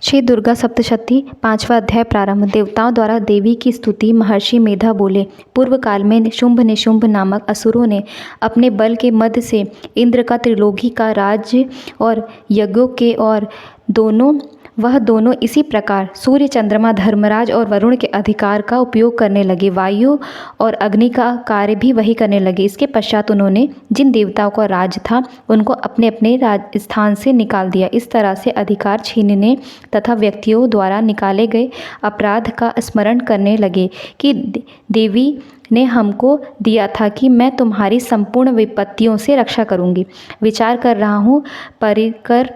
श्री दुर्गा सप्तशती 5वां अध्याय प्रारंभ। देवताओं द्वारा देवी की स्तुति। महर्षि मेधा बोले, पूर्व काल में शुंभ निशुंभ नामक असुरों ने अपने बल के मध्य से इंद्र का त्रिलोकी का राज्य और यज्ञों के और वह दोनों इसी प्रकार सूर्य चंद्रमा धर्मराज और वरुण के अधिकार का उपयोग करने लगे। वायु और अग्नि का कार्य भी वही करने लगे। इसके पश्चात उन्होंने जिन देवताओं का राज था उनको अपने अपने राज स्थान से निकाल दिया। इस तरह से अधिकार छीनने तथा व्यक्तियों द्वारा निकाले गए अपराध का स्मरण करने लगे कि देवी ने हमको दिया था कि मैं तुम्हारी संपूर्ण विपत्तियों से रक्षा करूंगी। विचार कर रहा हूँ परिकर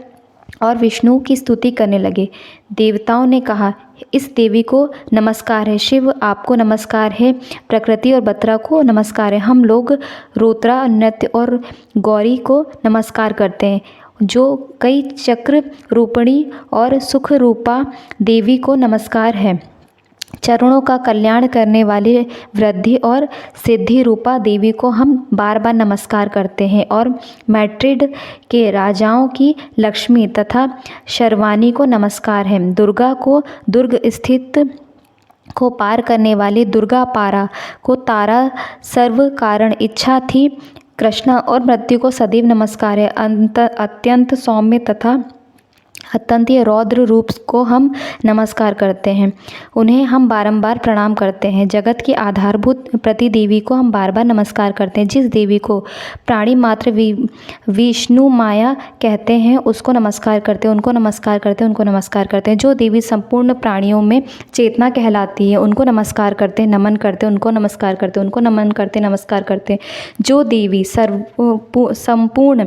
और विष्णु की स्तुति करने लगे। देवताओं ने कहा, इस देवी को नमस्कार है, शिव आपको नमस्कार है, प्रकृति और बत्रा को नमस्कार है। हम लोग रोत्रा नृत्य और गौरी को नमस्कार करते हैं, जो कई चक्र रूपणी और सुख रूपा देवी को नमस्कार है। चरणों का कल्याण करने वाली वृद्धि और सिद्धि रूपा देवी को हम बार बार नमस्कार करते हैं। और मैट्रिड के राजाओं की लक्ष्मी तथा शर्वानी को नमस्कार है। दुर्गा को दुर्ग स्थित को पार करने वाली दुर्गा पारा को तारा सर्व कारण इच्छा थी कृष्णा और मृत्यु को सदैव नमस्कार है। अत्यंत सौम्य तथा अत्यंत रौद्र रूप को हम नमस्कार करते हैं, उन्हें हम बारंबार प्रणाम करते हैं। जगत की आधारभूत प्रति देवी को हम बार बार नमस्कार करते हैं। जिस देवी को प्राणी मात्र विष्णु माया कहते हैं उसको नमस्कार करते हैं, उनको नमस्कार करते हैं, उनको नमस्कार करते हैं। जो देवी संपूर्ण प्राणियों में चेतना कहलाती है उनको नमस्कार करते हैं, नमन करते हैं, उनको नमस्कार करते हैं, उनको नमन करते हैं, नमस्कार करते हैं। जो देवी संपूर्ण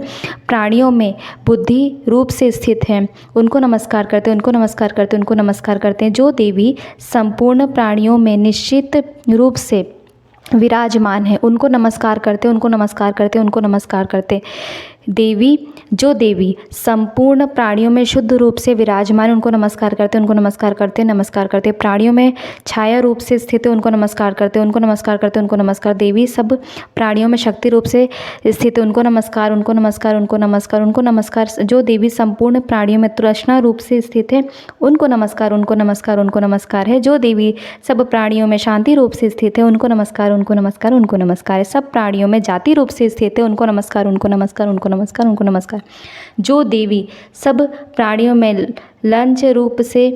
प्राणियों में बुद्धि रूप से स्थित है उनको नमस्कार करते हैं, उनको नमस्कार करते हैं, उनको नमस्कार करते हैं। जो देवी संपूर्ण प्राणियों में निश्चित रूप से विराजमान है उनको नमस्कार करते हैं, उनको नमस्कार करते हैं, उनको नमस्कार करते हैं। जो देवी संपूर्ण प्राणियों में शुद्ध रूप से विराजमान उनको नमस्कार करते हैं, उनको नमस्कार करते हैं, नमस्कार करते हैं। प्राणियों में छाया रूप से स्थित है उनको नमस्कार करते हैं, उनको नमस्कार करते हैं, उनको नमस्कार। देवी सब प्राणियों में शक्ति रूप से स्थित है उनको नमस्कार, उनको नमस्कार, उनको नमस्कार, उनको नमस्कार। जो देवी संपूर्ण प्राणियों में तृष्णा रूप से स्थित है उनको नमस्कार, उनको नमस्कार, उनको नमस्कार है। जो देवी सब प्राणियों में शांति रूप से स्थित है उनको नमस्कार, उनको नमस्कार, उनको नमस्कार है। सब प्राणियों में जाति रूप से स्थित है उनको नमस्कार, उनको नमस्कार, उनको नमस्कार, उनको नमस्कार। जो देवी सब प्राणियों में लंच रूप से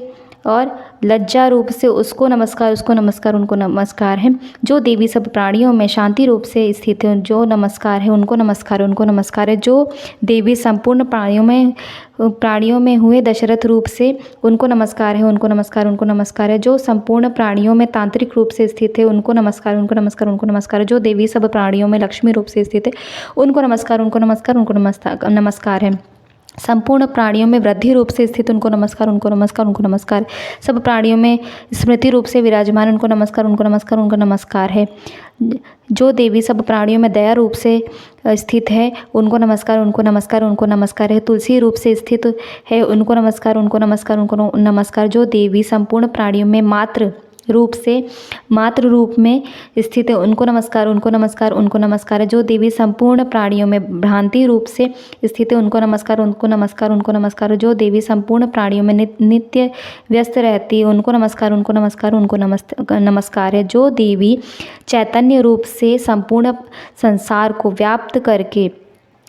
और लज्जा रूप से उसको नमस्कार, उसको नमस्कार, उनको नमस्कार है। जो देवी सब प्राणियों में शांति रूप से स्थित है जो नमस्कार है उनको नमस्कार, उनको नमस्कार है। जो देवी संपूर्ण प्राणियों में हुए दशरथ रूप से उनको नमस्कार है, उनको नमस्कार, उनको नमस्कार है। जो संपूर्ण प्राणियों में तांत्रिक रूप से स्थित है उनको नमस्कार, उनको नमस्कार, उनको नमस्कार है। जो देवी सब प्राणियों में लक्ष्मी रूप से स्थित है उनको नमस्कार, उनको नमस्कार, उनको नमस्कार है। संपूर्ण प्राणियों में वृद्धि रूप से स्थित उनको नमस्कार, उनको नमस्कार, उनको नमस्कार। सब प्राणियों में स्मृति रूप से विराजमान उनको नमस्कार, उनको नमस्कार, उनको नमस्कार है। जो देवी सब प्राणियों में दया रूप से स्थित है उनको नमस्कार, उनको नमस्कार, उनको नमस्कार है। तुलसी रूप से स्थित है उनको नमस्कार, उनको नमस्कार, उनको नमस्कार। जो देवी संपूर्ण प्राणियों में मातृ रूप में स्थित है उनको नमस्कार, उनको नमस्कार, उनको नमस्कार है। जो देवी संपूर्ण प्राणियों में भ्रांति रूप से स्थित है उनको नमस्कार, उनको नमस्कार, उनको नमस्कार। जो देवी संपूर्ण प्राणियों में नित्य व्यस्त रहती है उनको नमस्कार, उनको नमस्कार, उनको नमस्कार है। जो देवी चैतन्य रूप से संपूर्ण संसार को व्याप्त करके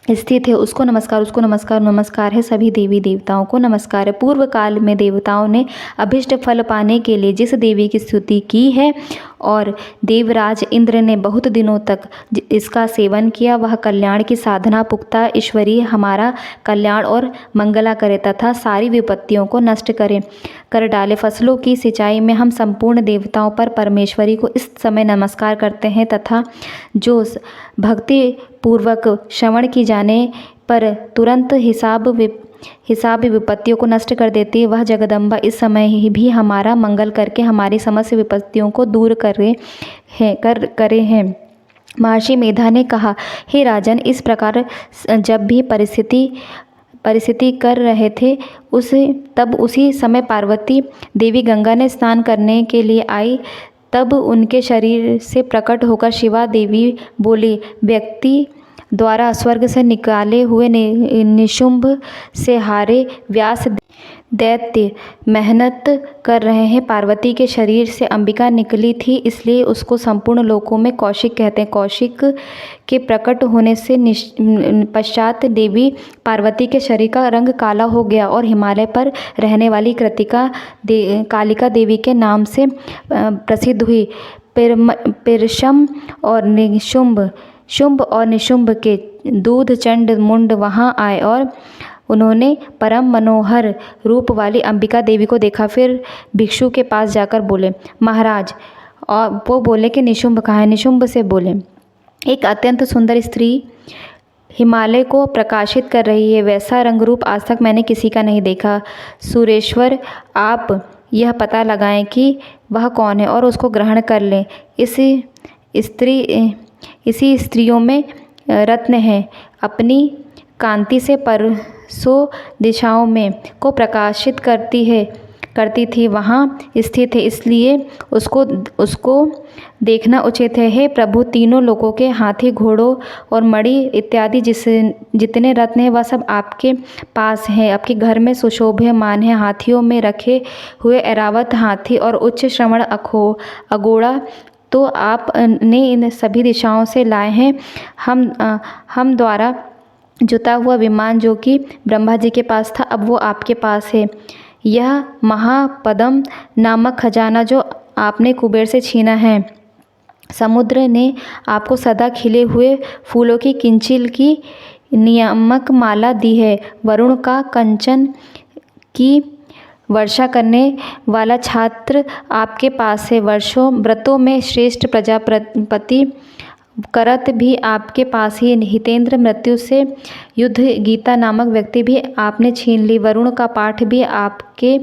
स्थित है उसको नमस्कार, उसको नमस्कार, नमस्कार है। सभी देवी देवताओं को नमस्कार है। पूर्व काल में देवताओं ने अभिष्ट फल पाने के लिए जिस देवी की स्तुति की है और देवराज इंद्र ने बहुत दिनों तक इसका सेवन किया, वह कल्याण की साधना पुख्ता ईश्वरीय हमारा कल्याण और मंगला करे तथा सारी विपत्तियों को नष्ट कर डाले। फसलों की सिंचाई में हम संपूर्ण देवताओं पर परमेश्वरी को इस समय नमस्कार करते हैं तथा जो भक्ति पूर्वक श्रवण की जाने पर तुरंत हिसाब विपत्तियों को नष्ट कर देती है, वह जगदम्बा इस समय ही भी हमारा मंगल करके हमारी समस्त विपत्तियों को दूर करे हैं। महर्षि मेधा ने कहा, हे राजन, इस प्रकार जब भी परिस्थिति कर रहे थे तब उसी समय पार्वती देवी गंगा ने स्नान करने के लिए आई। तब उनके शरीर से प्रकट होकर शिवा देवी बोली, व्यक्ति द्वारा स्वर्ग से निकाले हुए निशुंभ से हारे व्यास दैत्य मेहनत कर रहे हैं। पार्वती के शरीर से अंबिका निकली थी, इसलिए उसको संपूर्ण लोकों में कौशिक कहते हैं। कौशिक के प्रकट होने से पश्चात देवी पार्वती के शरीर का रंग काला हो गया और हिमालय पर रहने वाली कालिका देवी के नाम से प्रसिद्ध हुई। पिरशम और शुंभ और निशुंभ के दूध चंड मुंड वहाँ आए और उन्होंने परम मनोहर रूप वाली अंबिका देवी को देखा। फिर भिक्षु के पास जाकर बोले, महाराज, और वो बोले कि निशुंभ कहाँ है। निशुंभ से बोले, एक अत्यंत सुंदर स्त्री हिमालय को प्रकाशित कर रही है, वैसा रंग रूप आज तक मैंने किसी का नहीं देखा। सुरेश्वर, आप यह पता लगाएं कि वह कौन है और उसको ग्रहण कर लें। इसी स्त्रियों में रत्न है, अपनी कांति से परसों दिशाओं में को प्रकाशित करती थी, वहाँ स्थित है, इसलिए उसको देखना उचित है। हे प्रभु, तीनों लोगों के हाथी, घोड़ों और मणि इत्यादि जितने रत्न हैं वह सब आपके पास हैं। आपके घर में सुशोभ्यमान है। हाथियों में रखे हुए ऐरावत हाथी और उच्च श्रवण अघोड़ा तो आपने इन सभी दिशाओं से लाए हैं। हम द्वारा जुता हुआ विमान जो कि ब्रह्मा जी के पास था, अब वो आपके पास है। यह महापद्म नामक खजाना जो आपने कुबेर से छीना है, समुद्र ने आपको सदा खिले हुए फूलों की किंचिल की नियामक माला दी है। वरुण का कंचन की वर्षा करने वाला छात्र आपके पास है। व्रतों में श्रेष्ठ प्रजापति करत भी आपके पास ही। हितेंद्र मृत्यु से युद्ध गीता नामक व्यक्ति भी आपने छीन ली। वरुण का पाठ भी आपके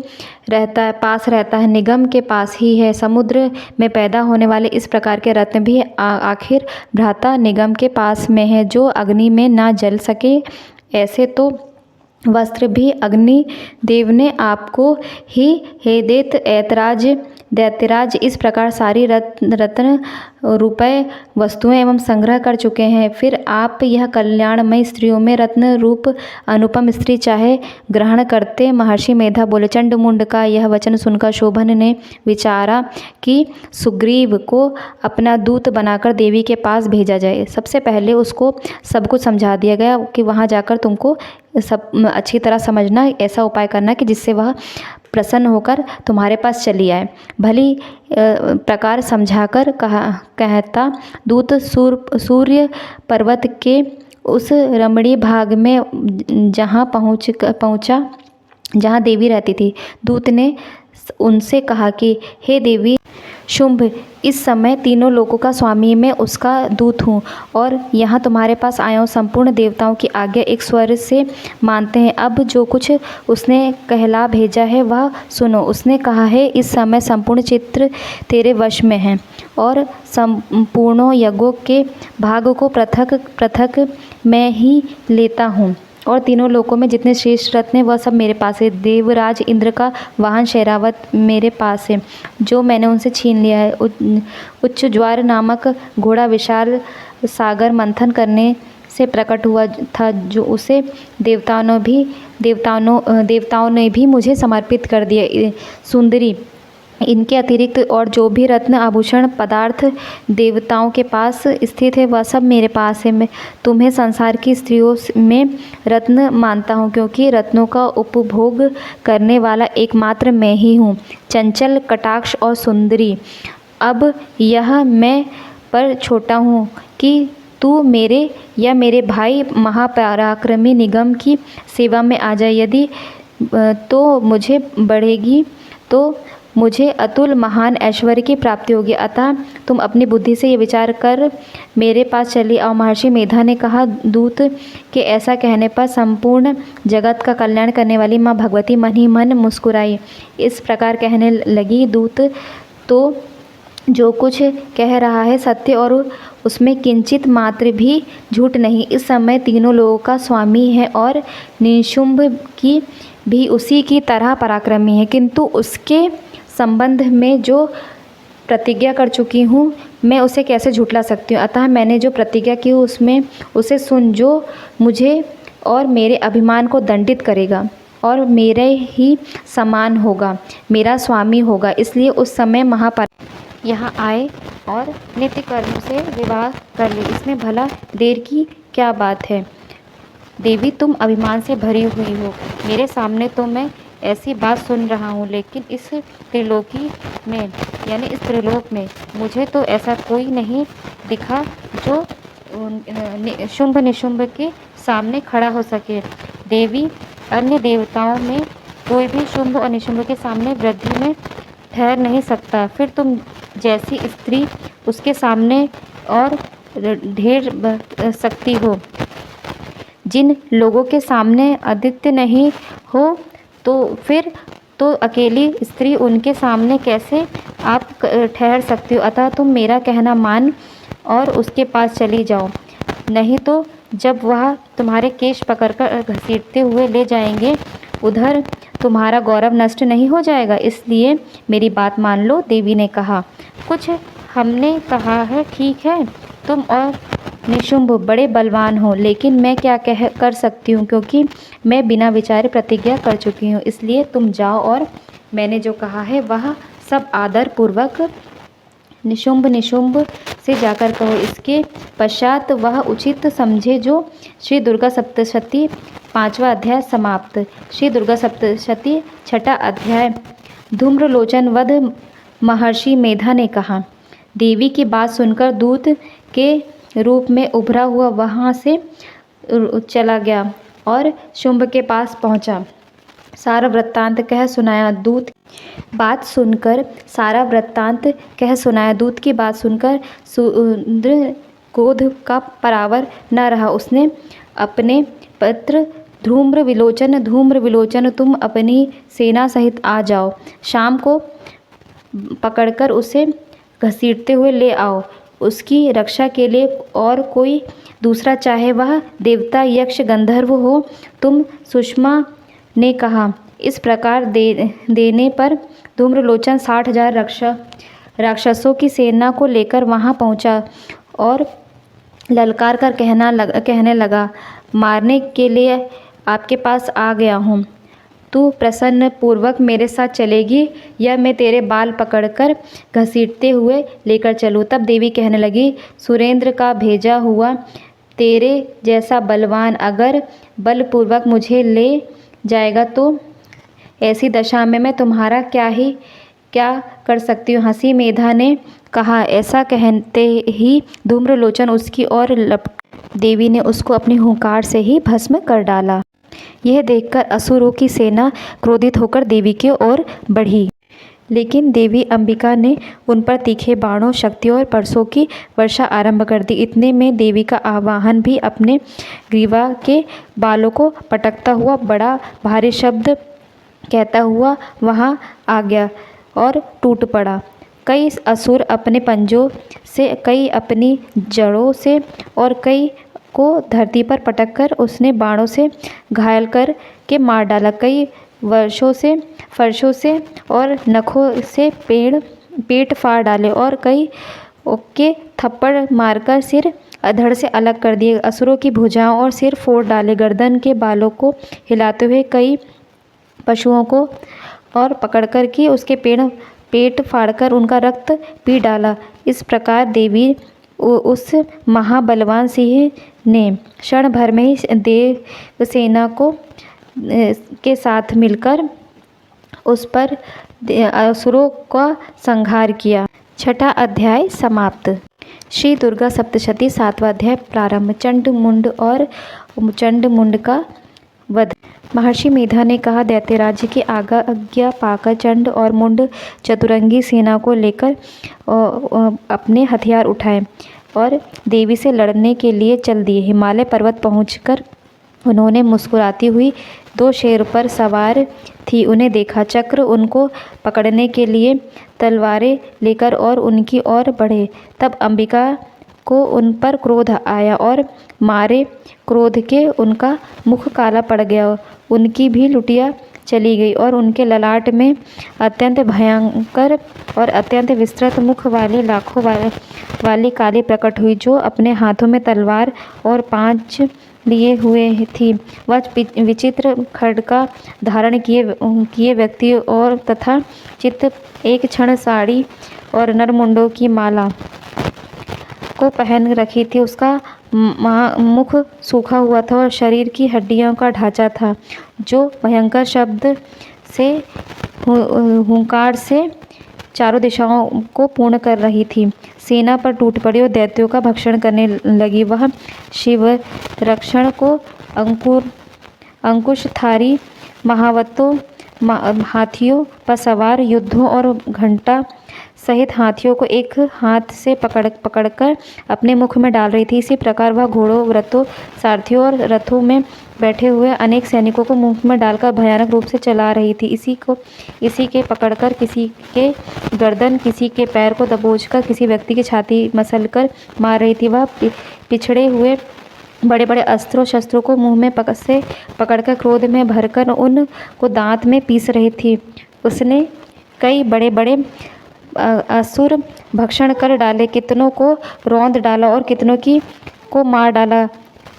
पास रहता है, निगम के पास ही है। समुद्र में पैदा होने वाले इस प्रकार के रत्न भी आखिर भ्राता निगम के पास में है, जो अग्नि में ना जल सके। ऐसे तो वस्त्र भी अग्नि देव ने आपको ही हे दैत्यराज इस प्रकार सारी रत्न रुपए वस्तुएं एवं संग्रह कर चुके हैं। फिर आप यह कल्याणमय स्त्रियों में रत्न रूप अनुपम स्त्री चाहे ग्रहण करते। महर्षि मेधा बोले। चंडमुंड का यह वचन सुनकर शोभन ने विचारा कि सुग्रीव को अपना दूत बनाकर देवी के पास भेजा जाए। सबसे पहले उसको सब कुछ समझा दिया गया कि वहाँ जाकर तुमको सब अच्छी तरह समझना, ऐसा उपाय करना कि जिससे वह प्रसन्न होकर तुम्हारे पास चली आए। भली प्रकार समझाकर कहता दूत सूर्य पर्वत के उस रमणीय भाग में जहाँ पहुँचा जहाँ देवी रहती थी। दूत ने उनसे कहा कि हे देवी शुंभ, इस समय तीनों लोगों का स्वामी मैं उसका दूत हूँ और यहाँ तुम्हारे पास आया हूँ। संपूर्ण देवताओं की आज्ञा एक स्वर से मानते हैं। अब जो कुछ उसने कहला भेजा है वह सुनो। उसने कहा है, इस समय संपूर्ण चित्र तेरे वश में है और संपूर्ण यज्ञों के भाग को पृथक पृथक मैं ही लेता हूँ और तीनों लोकों में जितने श्रेष्ठ रत्न हैं वह सब मेरे पास है। देवराज इंद्र का वाहन शैरावत मेरे पास है, जो मैंने उनसे छीन लिया है। उच्च ज्वार नामक घोड़ा विशाल सागर मंथन करने से प्रकट हुआ था, जो उसे देवताओं ने भी मुझे समर्पित कर दिया। सुंदरी, इनके अतिरिक्त और जो भी रत्न आभूषण पदार्थ देवताओं के पास स्थित है वह सब मेरे पास है। मैं तुम्हें संसार की स्त्रियों में रत्न मानता हूँ, क्योंकि रत्नों का उपभोग करने वाला एकमात्र मैं ही हूँ। चंचल, कटाक्ष और सुंदरी, अब यह मैं पर छोटा हूँ कि तू मेरे या मेरे भाई महापराक्रमी निगम की सेवा में आ जाए। यदि तो मुझे बढ़ेगी तो मुझे अतुल महान ऐश्वर्य की प्राप्ति होगी। अतः तुम अपनी बुद्धि से ये विचार कर मेरे पास चली आओ। महर्षि मेधा ने कहा। दूत के ऐसा कहने पर संपूर्ण जगत का कल्याण करने वाली माँ भगवती मन ही मन मुस्कुराई। इस प्रकार कहने लगी, दूत तो जो कुछ कह रहा है सत्य और उसमें किंचित मात्र भी झूठ नहीं। इस समय तीनों लोगों का स्वामी है और निशुंभ की भी उसी की तरह पराक्रमी है, किंतु उसके संबंध में जो प्रतिज्ञा कर चुकी हूँ मैं उसे कैसे झुठला सकती हूँ। अतः मैंने जो प्रतिज्ञा की उसमें उसे सुन, जो मुझे और मेरे अभिमान को दंडित करेगा। और मेरे ही समान होगा, मेरा स्वामी होगा। इसलिए उस समय महापराक्रमी यहाँ आए और नित्य कर्म से विवाह कर ले। इसमें भला देर की क्या बात है? देवी, तुम अभिमान से भरी हुई हो। मेरे सामने तो मैं ऐसी बात सुन रहा हूँ, लेकिन इस त्रिलोकी में यानी इस त्रिलोक में मुझे तो ऐसा कोई नहीं दिखा जो शुंभ निशुंभ के सामने खड़ा हो सके। देवी, अन्य देवताओं में कोई भी शुंभ और निशुंभ के सामने वृद्धि में ठहर नहीं सकता। फिर तुम जैसी स्त्री उसके सामने और ढेर सकती हो। जिन लोगों के सामने आदित्य नहीं हो तो फिर तो अकेली स्त्री उनके सामने कैसे आप ठहर सकती हो? अतः तुम मेरा कहना मान और उसके पास चली जाओ, नहीं तो जब वह तुम्हारे केश पकड़कर घसीटते हुए ले जाएंगे, उधर तुम्हारा गौरव नष्ट नहीं हो जाएगा। इसलिए मेरी बात मान लो। देवी ने कहा, कुछ हमने कहा है, ठीक है। तुम और निशुंभ बड़े बलवान हो, लेकिन मैं क्या कर सकती हूँ, क्योंकि मैं बिना विचारे प्रतिज्ञा कर चुकी हूँ। इसलिए तुम जाओ और मैंने जो कहा है वह सब आदर पूर्वक निशुंभ से जाकर कहो। इसके पश्चात वह उचित समझे जो श्री दुर्गा सप्तशती 5वां अध्याय समाप्त। श्री दुर्गा सप्तशती 6ठा अध्याय। धूम्रलोचन वध। महर्षि मेधा ने कहा, देवी की बात सुनकर दूत के रूप में उभरा हुआ वहाँ से चला गया और शुंभ के पास पहुँचा। सारा वृत्तांत कह सुनाया। दूत बात सुनकर सारा वृत्तांत कह सुनाया। दूत की बात सुनकर सुंदर क्रोध का परावर न रहा। उसने अपने पत्र धूम्र विलोचन, तुम अपनी सेना सहित आ जाओ। शाम को पकड़कर उसे घसीटते हुए ले आओ। उसकी रक्षा के लिए और कोई दूसरा, चाहे वह देवता, यक्ष, गंधर्व हो। तुम सुषमा ने कहा। इस प्रकार देने पर धूम्रलोचन 60,000 राक्षसों की सेना को लेकर वहां पहुंचा और ललकार कर कहने लगा, मारने के लिए आपके पास आ गया हूँ। तू प्रसन्न पूर्वक मेरे साथ चलेगी या मैं तेरे बाल पकड़कर घसीटते हुए लेकर चलूँ? तब देवी कहने लगी, सुरेंद्र का भेजा हुआ तेरे जैसा बलवान अगर बलपूर्वक मुझे ले जाएगा तो ऐसी दशा में मैं तुम्हारा क्या कर सकती हूँ? हंसी मेधा ने कहा। ऐसा कहते ही धूम्रलोचन उसकी ओर लपका। देवी ने उसको अपनी हुंकार से ही भस्म कर डाला। यह देखकर असुरों की सेना क्रोधित होकर देवी की ओर बढ़ी, लेकिन देवी अंबिका ने उन पर तीखे बाणों, शक्तियों और परसों की वर्षा आरंभ कर दी। इतने में देवी का आवाहन भी अपने ग्रीवा के बालों को पटकता हुआ बड़ा भारी शब्द कहता हुआ वहां आ गया और टूट पड़ा। कई असुर अपने पंजों से, कई अपनी जड़ों से और कई को धरती पर पटककर उसने बाणों से घायल कर के मार डाला। कई फर्शों से और नखों से पेट फाड़ डाले और कई के थप्पड़ मारकर सिर धड़ से अलग कर दिए। असुरों की भुजाओं और सिर फोड़ डाले। गर्दन के बालों को हिलाते हुए कई पशुओं को और पकड़कर के उसके पेट फाड़कर उनका रक्त पी डाला। इस प्रकार देवी उस महाबलवान सिंह ने क्षण भर में ही देव सेना को के साथ मिलकर उस पर असुरों का संहार किया। 6ठा अध्याय समाप्त। श्री दुर्गा सप्तशती 7वां अध्याय प्रारंभ। चंड मुंड का वध। महर्षि मेधा ने कहा, दैत्यराज की आज्ञा पाकर चंड और मुंड चतुरंगी सेना को लेकर अपने हथियार उठाए और देवी से लड़ने के लिए चल दिए। हिमालय पर्वत पहुंचकर उन्होंने मुस्कुराती हुई 2 शेर पर सवार थी उन्हें देखा। चक्र उनको पकड़ने के लिए तलवारें लेकर और उनकी ओर बढ़े। तब अंबिका को उन पर क्रोध आया और मारे क्रोध के उनका मुख काला पड़ गया। उनकी भी लुटिया चली गई और उनके ललाट में अत्यंत भयंकर और अत्यंत विस्तृत मुख वाली लाखों वाली काली प्रकट हुई, जो अपने हाथों में तलवार और 5 लिए हुए थी। वह विचित्र खड्गा धारण किए व्यक्ति और तथा चित्त एक क्षण साड़ी और नरमुंडों की माला को पहन रखी थी। उसका मुख सूखा हुआ था और शरीर की हड्डियों का ढांचा था, जो भयंकर शब्द से हुंकार से चारों दिशाओं को पूर्ण कर रही थी। सेना पर टूट पड़ी और दैत्यों का भक्षण करने लगी। वह शिव रक्षण को अंकुशधारी महावतों हाथियों पर सवार युद्धों और घंटा सहित हाथियों को एक हाथ से पकड़कर अपने मुख में डाल रही थी। इसी प्रकार वह घोड़ों, रथों, सारथियों और रथों में बैठे हुए अनेक सैनिकों को मुख में डालकर भयानक रूप से चला रही थी। इसी के पकड़कर किसी के गर्दन, किसी के पैर को दबोचकर किसी व्यक्ति की छाती मसलकर मार रही थी। वह पिछड़े हुए बड़े बड़े अस्त्रों शस्त्रों को मुंह में पकड़कर क्रोध में भरकर उन को दांत में पीस रही थी। उसने कई बड़े बड़े असुर भक्षण कर डाले, कितनों को रौंद डाला और कितनों को मार डाला,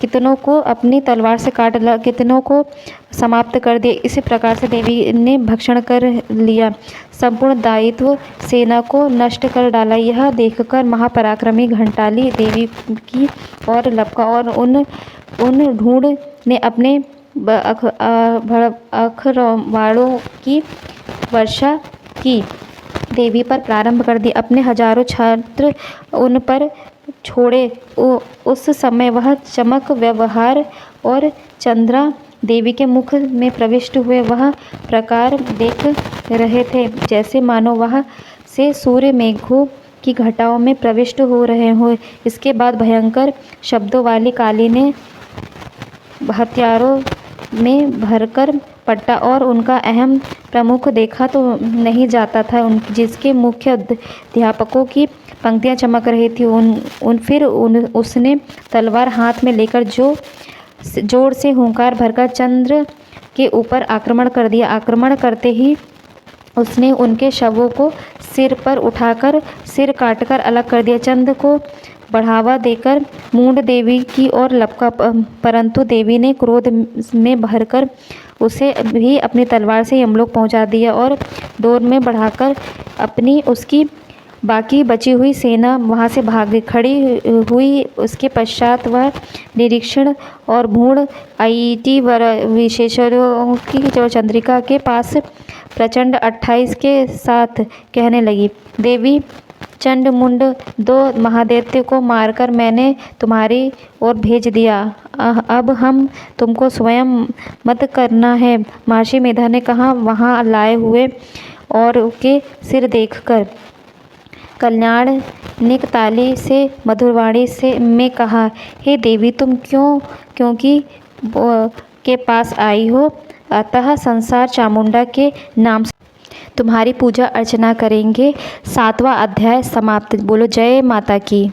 कितनों को अपनी तलवार से काट डाला, कितनों को समाप्त कर दिया। इसी प्रकार से देवी ने भक्षण कर लिया, संपूर्ण दायित्व सेना को नष्ट कर डाला। यह देखकर महापराक्रमी घंटाली देवी की ओर लपका और उन ढूंढ ने अपने अखरवाड़ों की वर्षा की देवी पर प्रारंभ कर दी। अपने हजारों छात्र उन पर छोड़े। उस समय वह चमक व्यवहार और चंद्रा देवी के मुख में प्रविष्ट हुए वह प्रकार देख रहे थे, जैसे मानो वह से सूर्य मेघों की घटाओं में प्रविष्ट हो रहे हो। इसके बाद भयंकर शब्दों वाली काली ने हथियारों में भरकर पट्टा और उनका अहम प्रमुख देखा तो नहीं जाता था, जिसके मुख्य अध्यापकों की पंक्तियां चमक रही थी। उसने तलवार हाथ में लेकर जोर से हुंकार भरकर चंद्र के ऊपर आक्रमण कर दिया। आक्रमण करते ही उसने उनके शवों को सिर पर उठाकर सिर काटकर अलग कर दिया। चंद्र को बढ़ावा देकर मूंड देवी की ओर लपका, परंतु देवी ने क्रोध में भरकर उसे भी अपनी तलवार से यमलोक पहुंचा दिया और डोर में बढ़ाकर उसकी बाकी बची हुई सेना वहां से भाग खड़ी हुई। उसके पश्चात वह निरीक्षण और भूण आईटी विशेषज्ञों की जो चंद्रिका के पास प्रचंड 28 के साथ कहने लगी, देवी चंड मुंड 2 महादैत्य को मारकर मैंने तुम्हारी ओर भेज दिया। अब हम तुमको स्वयं मत करना है। महर्षि मेधा ने कहा, वहाँ लाए हुए और के सिर देखकर कल्याणिक ताली से मधुरवाणी से में कहा, हे देवी, तुम क्योंकि के पास आई हो, अतः संसार चामुंडा के नाम से तुम्हारी पूजा अर्चना करेंगे। 7वां अध्याय समाप्त। बोलो जय माता की।